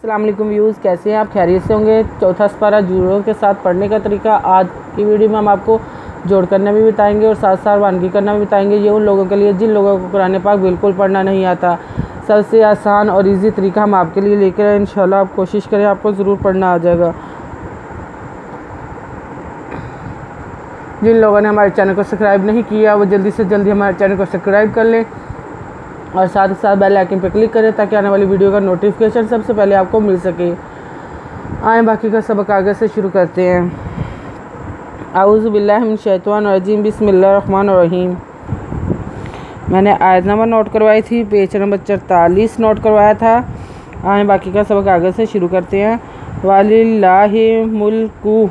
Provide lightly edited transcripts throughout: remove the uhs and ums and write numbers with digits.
अस्सलाम वालेकुम व्यूज़, कैसे हैं आप? खैरियत से होंगे। चौथा सपारा जुड़ों के साथ पढ़ने का तरीका आज की वीडियो में हम आपको जोड़ करना भी बताएंगे और साथ साथ वानगी करना भी बताएंगे। ये उन लोगों के लिए जिन लोगों को कुरान पाक बिल्कुल पढ़ना नहीं आता। सबसे आसान और इजी तरीका हम आपके लिए लेकर आए। इंशाल्लाह आप कोशिश करें, आपको ज़रूर पढ़ना आ जाएगा। जिन लोगों ने हमारे चैनल को सब्सक्राइब नहीं किया वो जल्दी से जल्दी हमारे चैनल को सब्सक्राइब कर लें और साथ ही साथ बेल आइकन पर क्लिक करें ताकि आने वाली वीडियो का नोटिफिकेशन सबसे पहले आपको मिल सके। आए बाकी का सबक आगे से शुरू करते हैं। आऊज़ु बिल्लाहि मिनश शैतानिर रजीम, बिस्मिल्लाहिर रहमानिर रहीम। मैंने आयत नंबर नोट करवाई थी, पेज नंबर 44 नोट करवाया था। आए बाकी का सबक आगे से शुरू करते हैं। वालिल्लाहि मुल्कु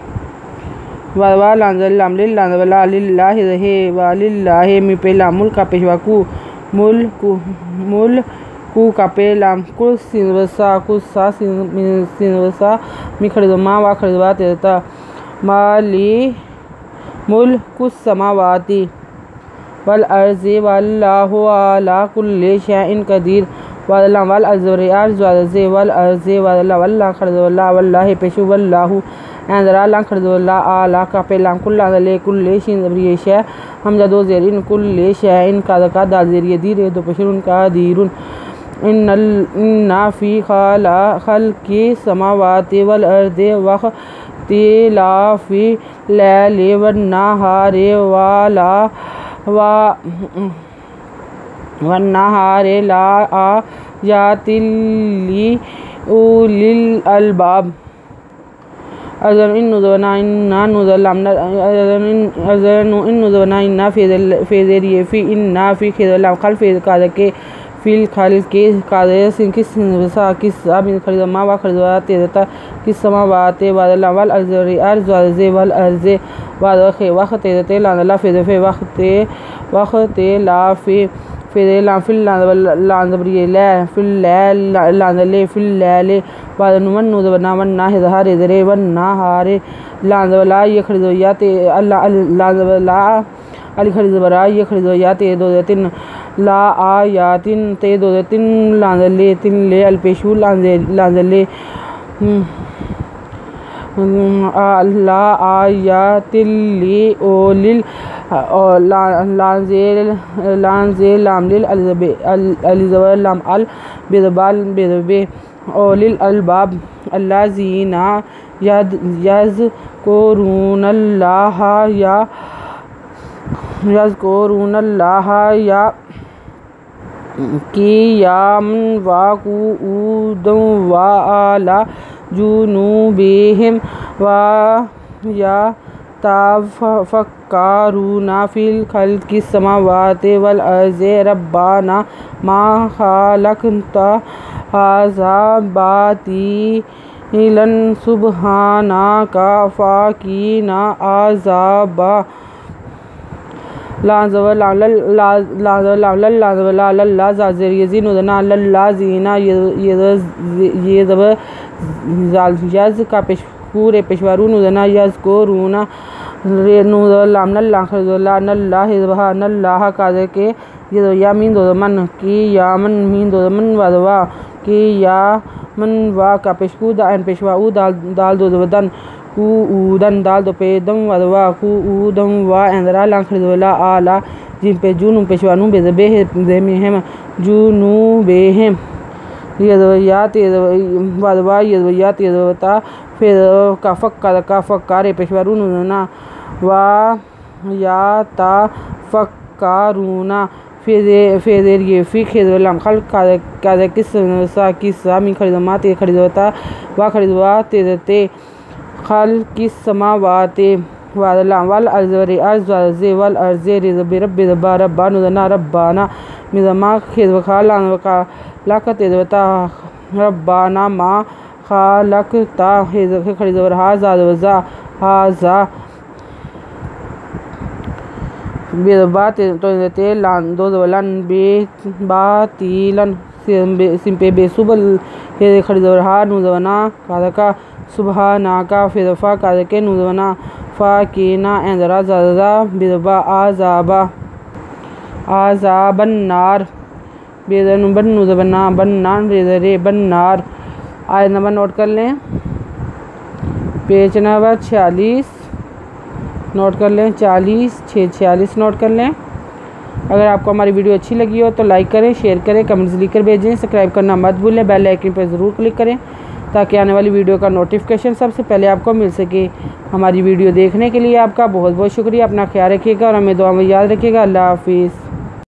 वालिल्लाहि मी पेला मुल्क का पेशवाकू मुल्कु का पेलाम कुल सिनवसा कुसा सिनवसा मी खरीदमा वा खरीदवा तेता माली मुल्कुस समावाती वल अर्ज़ि वल्लाहु अला कुल्लि शैइन कदीर वल्ला वल अर्ज़ि वल अर्ज़ि वल्ला खरीदवल्ला वल्लाहि पेशु वल्लाहु अंदरा ला खरीदवल्ला आला का पेलाम कुल्ला ले कुल्ले शिन जबरिय शै हमजा दो ज़ेरिन कुल्ले शैइन का दाल ज़ेरिय दीर दो पेशुन का दीरुन इन्ना फ़ी खल्क़ि समावाति वल अर्ज़ि वख्तिलाफ़ि लैलि वन्नहारि वन्नहारि लआयातिल लिउलिल अलबाब। अज़न इन नुज़वना इन्ना नुज़ल्लामना अज़न इन नुज़वना इन्ना फ़ेज़ेरिए फ़ी इन्ना फ़ी खेज़ल्लाम खल फ़ेज़ काज़ के फ़िल खल के काज़ सिन किस सा किस अबिन खरीदमा वा खरीदवा तेज़ता किस समावाते वादल्ला वल अर्ज़ वल अर्ज़े वादखे वक़्त तेज़ते लांदला फ़ेज़े वक़्ते लाफ़े फ़ेज़े लाफ़िल लांदबरिए ला फ़िल लांदले फ़िल लाले वादनुमन नुज़वना वन्ना हिज़हारे ज़रे वन्ना हारे लांदवला ये खरीदो या ते अल्लाह लांदवला अली खरीदबरा ये खरीदो या ते दो तिन ला आ या तिन ते दो तिन लांदले तिन ले अलपेशु लांदले ला आ या तिल्ली ओलिल लांजे लामलिल अलिज़बर लाम अल बेदबाल बेदबे ओलिल अलबाब अल्लाज़ीना यज़कुरूनल्लाह या क़ियामन व क़ुऊदन व अला जुनूबिहिम व यतफ़क्करूना फ़िल ख़ल्क़िस समावाति वल अर्ज़ि रब्बना मा ख़लक़्ता हाज़ा बातिलन सुब्हानका फ़क़िना अज़ाबा यज़ का पूरे पेशवारू नुज़ना यज़ को रूना नल्लाह काज़े के ये या मीन दो मन की या मन मीन दो मन वदवा की या मन वा का पेशकू दान पेशवाऊ दाल दो वदन ऊदन दाल दो पेदम वदवा ऊदम वा अंदरा ला खरीदवला आला जिन पे जून पेशवानू बेदबे देमिहम जूनू बेहम यदवयात वदवा यदवयात यदवता फिर का फ़क्कारे पेशवारू नुना वा या ता फ़क्कारूना फ़ेज़ेर ये फ़ी खेज़ल्लाम खल काज़े किस सा किस्सा मी खरीदमा ते खरीदवता वा खरीदवा तेज़ते खल किस समावाते वादल्ला वल अर्ज़े वल अर्ज़े रब्बि रब्बा नुज़ना रब्बाना मिज़मा खेज़वखा लानवका लाका तेज़वता रब्बाना मा ख़लक़्ता खरीदवर हाज़ा बेदबा ते लांदो ज़वलन बे बातिलन सिंपे बेसुबल हे खरीदवर हा नुज़वना काज़का सुबहाना का फ़िज़फ़ा काज़के नुज़वना फ़ाकीना अंदरा ज़ाज़ा बेदबा आज़ाबन नार बेदन बन्नु ज़बन्ना बन्नान रेज़रे बन्नार आयत नंबर नोट कर लें, पेज नंबर 46 नोट कर लें, 46 नोट कर लें। अगर आपको हमारी वीडियो अच्छी लगी हो तो लाइक करें, शेयर करें, कमेंट्स लिखकर भेजें। सब्सक्राइब करना मत भूलें, बेल आइकन पर ज़रूर क्लिक करें ताकि आने वाली वीडियो का नोटिफिकेशन सबसे पहले आपको मिल सके। हमारी वीडियो देखने के लिए आपका बहुत बहुत शुक्रिया। अपना ख्याल रखिएगा और हमें दुआ में याद रखिएगा। अल्लाह हाफिज़।